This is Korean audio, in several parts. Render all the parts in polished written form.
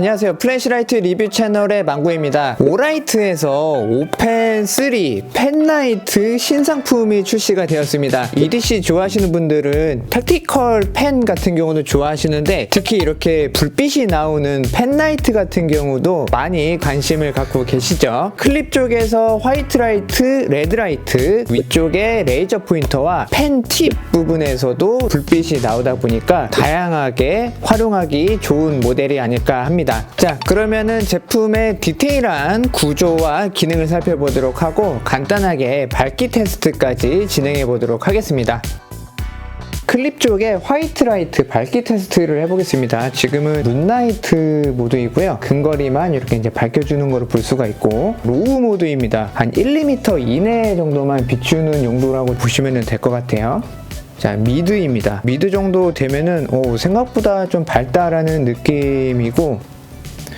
안녕하세요. 플래시라이트 리뷰 채널의 망구입니다. 오라이트에서 오펜 3 펜라이트 신상품이 출시가 되었습니다. EDC 좋아하시는 분들은 택티컬 펜 같은 경우도 좋아하시는데 특히 이렇게 불빛이 나오는 펜라이트 같은 경우도 많이 관심을 갖고 계시죠. 클립 쪽에서 화이트 라이트, 레드 라이트, 위쪽에 레이저 포인터와 펜 팁 부분에서도 불빛이 나오다 보니까 다양하게 활용하기 좋은 모델이 아닐까 합니다. 자, 그러면은 제품의 디테일한 구조와 기능을 살펴보도록 하고 간단하게 밝기 테스트까지 진행해 보도록 하겠습니다. 클립 쪽에 화이트 라이트 밝기 테스트를 해보겠습니다. 지금은 룬라이트 모드이고요. 근거리만 이렇게 이제 밝혀주는 거를 볼 수가 있고, 로우 모드입니다. 한 1~2m 이내 정도만 비추는 용도라고 보시면 될 것 같아요. 자, 미드입니다. 미드 정도 되면은 생각보다 좀 밝다라는 느낌이고,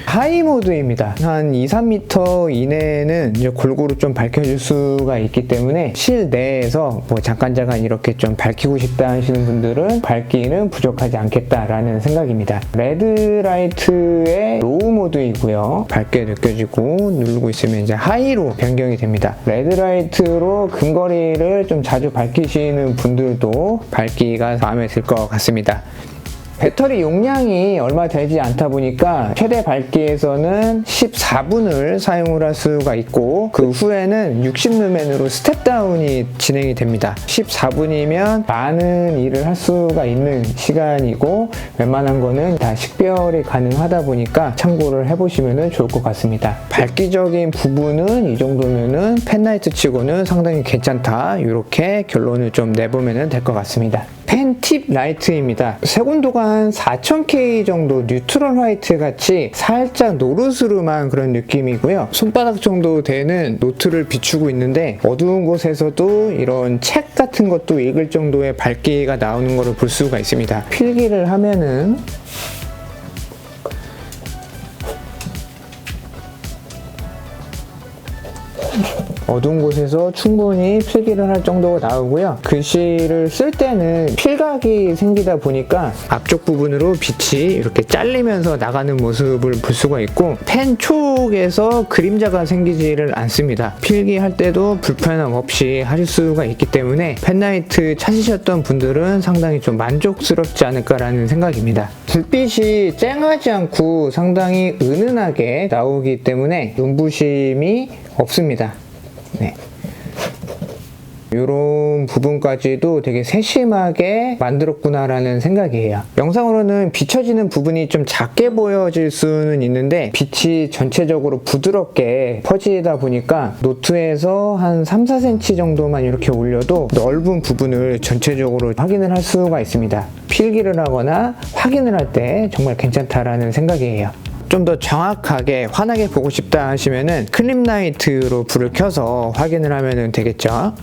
하이 모드입니다. 한 2~3m 이내는 이제 골고루 좀 밝혀줄 수가 있기 때문에 실내에서 잠깐 이렇게 좀 밝히고 싶다 하시는 분들은 밝기는 부족하지 않겠다라는 생각입니다. 레드 라이트의 로우 모드이고요. 밝게 느껴지고 누르고 있으면 이제 하이로 변경이 됩니다. 레드 라이트로 근거리를 좀 자주 밝히시는 분들도 밝기가 마음에 들 것 같습니다. 배터리 용량이 얼마 되지 않다 보니까 최대 밝기에서는 14분을 사용을 할 수가 있고, 그 후에는 60루멘으로 스텝다운이 진행이 됩니다. 14분이면 많은 일을 할 수가 있는 시간이고 웬만한 거는 다 식별이 가능하다 보니까 참고를 해보시면 좋을 것 같습니다. 밝기적인 부분은 이 정도면은 펜라이트 치고는 상당히 괜찮다, 이렇게 결론을 좀 내보면 될 것 같습니다. 펜 팁 라이트입니다. 색온도가 한 4000K 정도 뉴트럴 화이트 같이 살짝 노르스름한 그런 느낌이고요. 손바닥 정도 되는 노트를 비추고 있는데 어두운 곳에서도 이런 책 같은 것도 읽을 정도의 밝기가 나오는 것을 볼 수가 있습니다. 필기를 하면은 어두운 곳에서 충분히 필기를 할 정도가 나오고요. 글씨를 쓸 때는 필각이 생기다 보니까 앞쪽 부분으로 빛이 이렇게 잘리면서 나가는 모습을 볼 수가 있고, 펜 쪽에서 그림자가 생기지를 않습니다. 필기할 때도 불편함 없이 하실 수가 있기 때문에 펜라이트 찾으셨던 분들은 상당히 좀 만족스럽지 않을까라는 생각입니다. 불빛이 쨍하지 않고 상당히 은은하게 나오기 때문에 눈부심이 없습니다. 네. 이런 부분까지도 되게 세심하게 만들었구나라는 생각이에요. 영상으로는 비춰지는 부분이 좀 작게 보여질 수는 있는데 빛이 전체적으로 부드럽게 퍼지다 보니까 노트에서 한 3~4cm 정도만 이렇게 올려도 넓은 부분을 전체적으로 확인을 할 수가 있습니다. 필기를 하거나 확인을 할 때 정말 괜찮다라는 생각이에요. 좀 더 정확하게 환하게 보고 싶다 하시면은 클립 라이트로 불을 켜서 확인을 하면 되겠죠.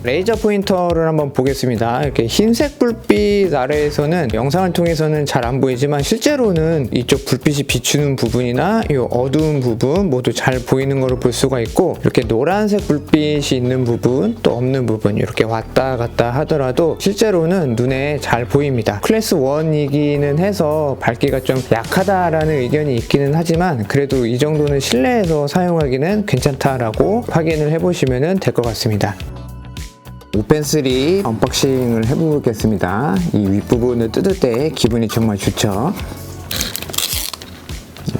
레이저 포인터를 한번 보겠습니다. 이렇게 흰색 불빛 아래에서는 영상을 통해서는 잘 안 보이지만 실제로는 이쪽 불빛이 비추는 부분이나 이 어두운 부분 모두 잘 보이는 것을 볼 수가 있고, 이렇게 노란색 불빛이 있는 부분 또 없는 부분 이렇게 왔다 갔다 하더라도 실제로는 눈에 잘 보입니다. 클래스 1이기는 해서 밝기가 좀 약하다라는 의견이 있기는 하지만 그래도 이 정도는 실내에서 사용하기는 괜찮다라고 확인을 해보시면 될 것 같습니다. 오펜 3 언박싱을 해보겠습니다. 이 윗부분을 뜯을 때 기분이 정말 좋죠.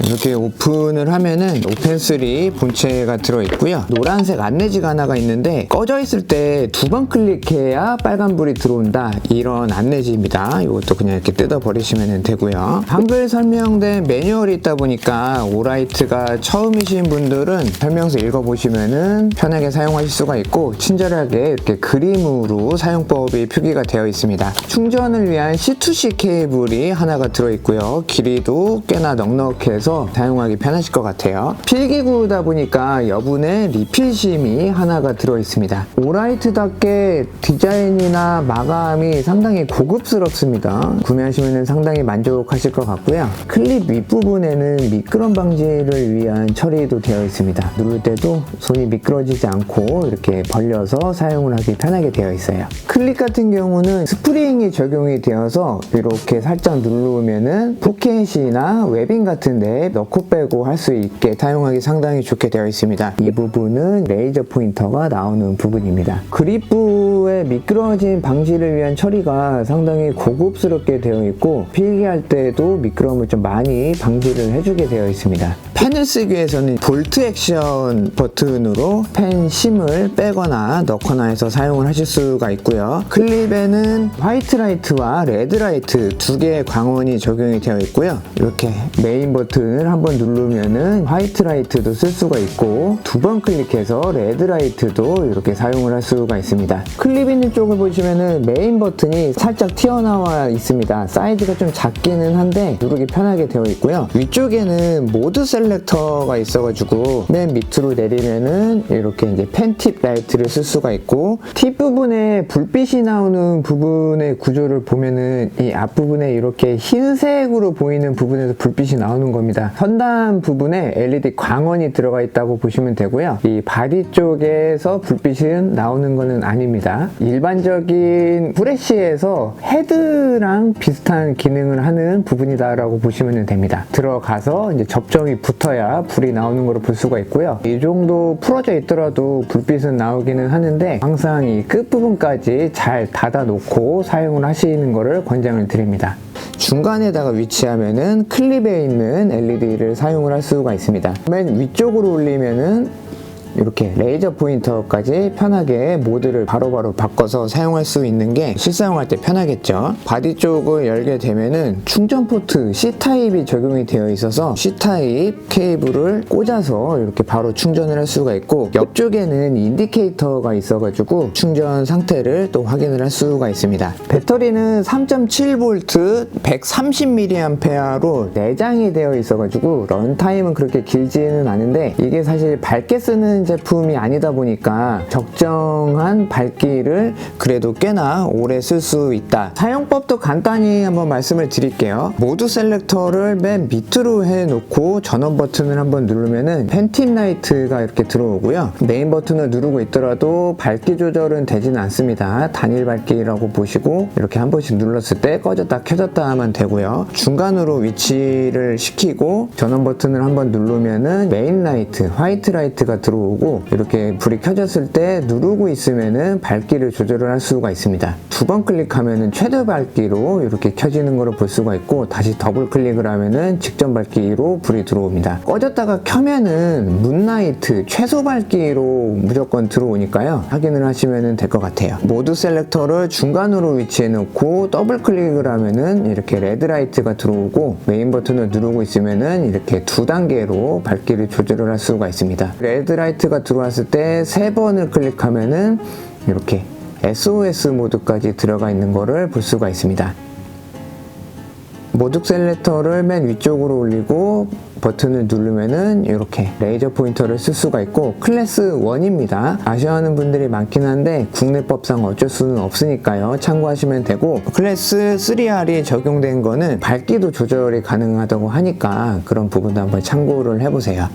이렇게 오픈을 하면은 오펜 3 본체가 들어있고요. 노란색 안내지가 하나가 있는데 꺼져 있을 때 2번 클릭해야 빨간불이 들어온다, 이런 안내지입니다. 이것도 그냥 이렇게 뜯어 버리시면 되고요. 한글 설명된 매뉴얼이 있다 보니까 오라이트가 처음이신 분들은 설명서 읽어보시면은 편하게 사용하실 수가 있고, 친절하게 이렇게 그림으로 사용법이 표기가 되어 있습니다. 충전을 위한 C2C 케이블이 하나가 들어있고요. 길이도 꽤나 넉넉해서 사용하기 편하실 것 같아요. 필기구다 보니까 여분의 리필심이 하나가 들어있습니다. 오라이트답게 디자인이나 마감이 상당히 고급스럽습니다. 구매하시면 상당히 만족하실 것 같고요. 클립 윗부분에는 미끄럼 방지를 위한 처리도 되어 있습니다. 누를 때도 손이 미끄러지지 않고 이렇게 벌려서 사용을 하기 편하게 되어 있어요. 클립 같은 경우는 스프링이 적용이 되어서 이렇게 살짝 누르면은 포켓이나 웨빙 같은데 편하게 넣고 빼고 할 수 있게 사용하기 상당히 좋게 되어 있습니다. 이 부분은 레이저 포인터가 나오는 부분입니다. 그립부의 미끄러짐 방지를 위한 처리가 상당히 고급스럽게 되어 있고 필기할 때도 미끄럼을 좀 많이 방지를 해주게 되어 있습니다. 펜을 쓰기 위해서는 볼트 액션 버튼으로 펜 심을 빼거나 넣거나 해서 사용을 하실 수가 있고요. 클립에는 화이트 라이트와 레드 라이트 두 개의 광원이 적용이 되어 있고요. 이렇게 메인 버튼을 한번 누르면은 화이트 라이트도 쓸 수가 있고 두 번 클릭해서 레드 라이트도 이렇게 사용을 할 수가 있습니다. 클립 있는 쪽을 보시면은 메인 버튼이 살짝 튀어나와 있습니다. 사이즈가 좀 작기는 한데 누르기 편하게 되어 있고요. 위쪽에는 모드 셀렉터가 있어가지고 맨 밑으로 내리면은 이렇게 이제 펜팁 라이트를 쓸 수가 있고 팁 부분에 불빛이 나오는 부분의 구조를 보면은 이 앞부분에 이렇게 흰색으로 보이는 부분에서 불빛이 나오는 겁니다. 선단 부분에 LED 광원이 들어가 있다고 보시면 되고요. 이 바디 쪽에서 불빛은 나오는 것은 아닙니다. 일반적인 프레쉬에서 헤드랑 비슷한 기능을 하는 부분이다라고 보시면 됩니다. 들어가서 이제 접점이 붙어야 불이 나오는 걸 볼 수가 있고요. 이 정도 풀어져 있더라도 불빛은 나오기는 하는데 항상 이 끝부분까지 잘 닫아 놓고 사용을 하시는 것을 권장을 드립니다. 중간에다가 위치하면은 클립에 있는 LED를 사용을 할 수가 있습니다. 맨 위쪽으로 올리면은 이렇게 레이저 포인터까지 편하게 모드를 바로바로 바꿔서 사용할 수 있는 게 실사용할 때 편하겠죠. 바디 쪽을 열게 되면은 충전 포트 C타입이 적용이 되어 있어서 C타입 케이블을 꽂아서 이렇게 바로 충전을 할 수가 있고 옆쪽에는 인디케이터가 있어가지고 충전 상태를 또 확인을 할 수가 있습니다. 배터리는 3.7V 130mAh로 내장이 되어 있어가지고 런타임은 그렇게 길지는 않은데 이게 사실 밝게 쓰는 제품이 아니다 보니까 적정한 밝기를 그래도 꽤나 오래 쓸 수 있다. 사용법도 간단히 한번 말씀을 드릴게요. 모드 셀렉터를 맨 밑으로 해놓고 전원 버튼을 한번 누르면은 펜팁 라이트가 이렇게 들어오고요. 메인 버튼을 누르고 있더라도 밝기 조절은 되지는 않습니다. 단일 밝기라고 보시고 이렇게 한 번씩 눌렀을 때 꺼졌다 켜졌다 하면 되고요. 중간으로 위치를 시키고 전원 버튼을 한번 누르면은 메인 라이트, 화이트 라이트가 들어오고 이렇게 불이 켜졌을 때 누르고 있으면은 밝기를 조절을 할 수가 있습니다. 두 번 클릭하면은 최대 밝기로 이렇게 켜지는 것을 볼 수가 있고 다시 더블 클릭을 하면은 직전 밝기로 불이 들어옵니다. 꺼졌다가 켜면은 문라이트 최소 밝기로 무조건 들어오니까요. 확인을 하시면 될 것 같아요. 모드 셀렉터를 중간으로 위치해 놓고 더블 클릭을 하면은 이렇게 레드 라이트가 들어오고 메인 버튼을 누르고 있으면은 이렇게 두 단계로 밝기를 조절을 할 수가 있습니다. 레드 라이트가 들어왔을 때 세 번을 클릭하면은 이렇게 SOS 모드까지 들어가 있는 것을 볼 수가 있습니다. 모드 셀렉터를 맨 위쪽으로 올리고 버튼을 누르면은 이렇게 레이저 포인터를 쓸 수가 있고 클래스 1입니다. 아쉬워하는 분들이 많긴 한데 국내법상 어쩔 수는 없으니까요. 참고하시면 되고 클래스 3R이 적용된 거는 밝기도 조절이 가능하다고 하니까 그런 부분도 한번 참고를 해보세요.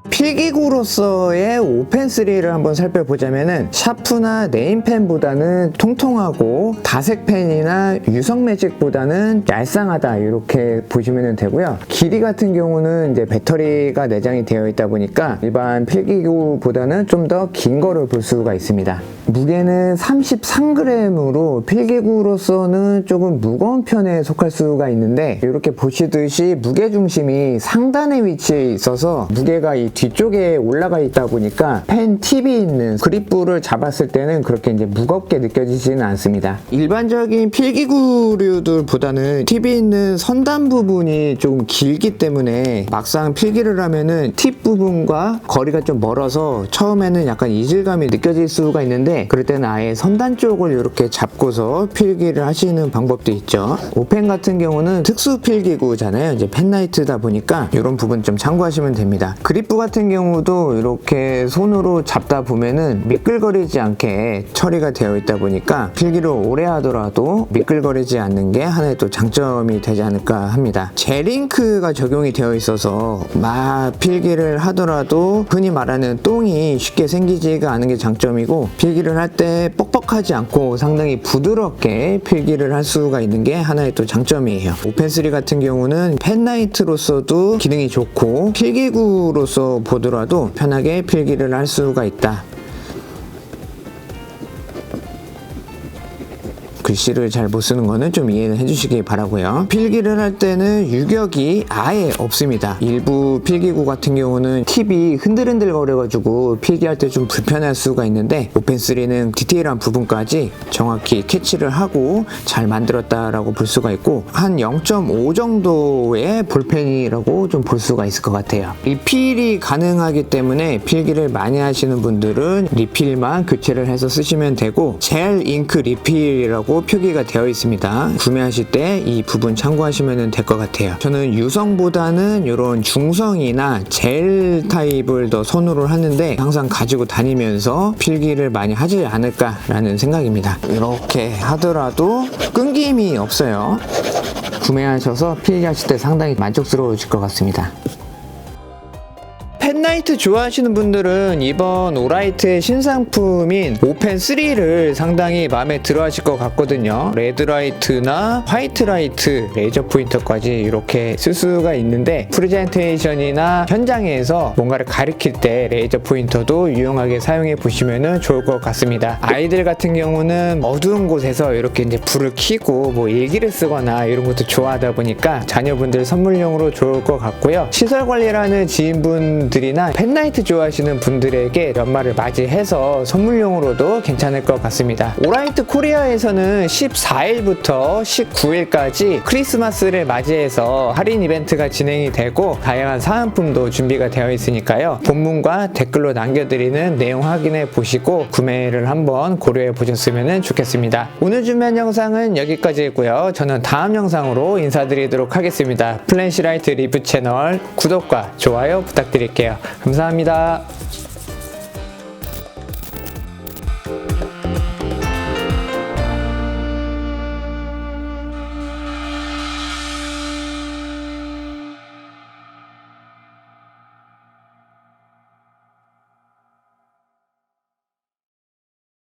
필기구로서의 오펜3를 한번 살펴보자면은 샤프나 네임펜보다는 통통하고 다색펜이나 유성매직보다는 얄쌍하다 이렇게 보시면 되고요. 길이 같은 경우는 이제 배터리가 내장이 되어 있다 보니까 일반 필기구보다는 좀 더 긴 거를 볼 수가 있습니다. 무게는 33g으로 필기구로서는 조금 무거운 편에 속할 수가 있는데 이렇게 보시듯이 무게중심이 상단에 위치해 있어서 무게가 이 뒤쪽에 올라가 있다 보니까 펜 팁이 있는 그립부를 잡았을 때는 그렇게 이제 무겁게 느껴지지는 않습니다. 일반적인 필기구류들보다는 팁이 있는 선단 부분이 조금 길기 때문에 막상 필기를 하면은 팁 부분과 거리가 좀 멀어서 처음에는 약간 이질감이 느껴질 수가 있는데 그럴 때는 아예 선단 쪽을 이렇게 잡고서 필기를 하시는 방법도 있죠. 오펜 같은 경우는 특수 필기구잖아요. 이제 펜라이트다 보니까 이런 부분 좀 참고하시면 됩니다. 그립부 같은 경우도 이렇게 손으로 잡다 보면은 미끌거리지 않게 처리가 되어 있다 보니까 필기를 오래 하더라도 미끌거리지 않는 게 하나의 또 장점이 되지 않을까 합니다. 젤잉크가 적용이 되어 있어서 필기를 하더라도 흔히 말하는 똥이 쉽게 생기지가 않은 게 장점이고, 필기를 할 때 뻑뻑하지 않고 상당히 부드럽게 필기를 할 수가 있는 게 하나의 또 장점이에요. 오펜3 같은 경우는 펜라이트로서도 기능이 좋고 필기구로서 보더라도 편하게 필기를 할 수가 있다. 글씨를 잘 못 쓰는 거는 좀 이해를 해주시기 바라고요. 필기를 할 때는 유격이 아예 없습니다. 일부 필기구 같은 경우는 팁이 흔들흔들 거려가지고 필기할 때 좀 불편할 수가 있는데, 오펜3는 디테일한 부분까지 정확히 캐치를 하고 잘 만들었다라고 볼 수가 있고, 한 0.5 정도의 볼펜이라고 좀 볼 수가 있을 것 같아요. 리필이 가능하기 때문에 필기를 많이 하시는 분들은 리필만 교체를 해서 쓰시면 되고, 젤 잉크 리필이라고 표기가 되어 있습니다. 구매하실 때 이 부분 참고하시면 될 것 같아요. 저는 유성보다는 이런 중성이나 젤 타입을 더 선호를 하는데, 항상 가지고 다니면서 필기를 많이 하지 않을까라는 생각입니다. 이렇게 하더라도 끊김이 없어요. 구매하셔서 필기하실 때 상당히 만족스러우실 것 같습니다. 펜라이트 좋아하시는 분들은 이번 오라이트의 신상품인 오펜3를 상당히 마음에 들어 하실 것 같거든요. 레드라이트나 화이트라이트, 레이저 포인터까지 이렇게 쓸 수가 있는데, 프레젠테이션이나 현장에서 뭔가를 가리킬 때 레이저 포인터도 유용하게 사용해 보시면 좋을 것 같습니다. 아이들 같은 경우는 어두운 곳에서 이렇게 이제 불을 켜고 뭐 일기를 쓰거나 이런 것도 좋아하다 보니까 자녀분들 선물용으로 좋을 것 같고요. 시설 관리라는 지인분들이나 펜라이트 좋아하시는 분들에게 연말을 맞이해서 선물용으로도 괜찮을 것 같습니다. 오라이트 코리아에서는 14일부터 19일까지 크리스마스를 맞이해서 할인 이벤트가 진행이 되고, 다양한 사은품도 준비가 되어 있으니까요. 본문과 댓글로 남겨드리는 내용 확인해 보시고 구매를 한번 고려해 보셨으면 좋겠습니다. 오늘 준비한 영상은 여기까지고요. 저는 다음 영상으로 인사드리도록 하겠습니다. 플래시라이트 리뷰 채널 구독과 좋아요 부탁드릴게요. 감사합니다.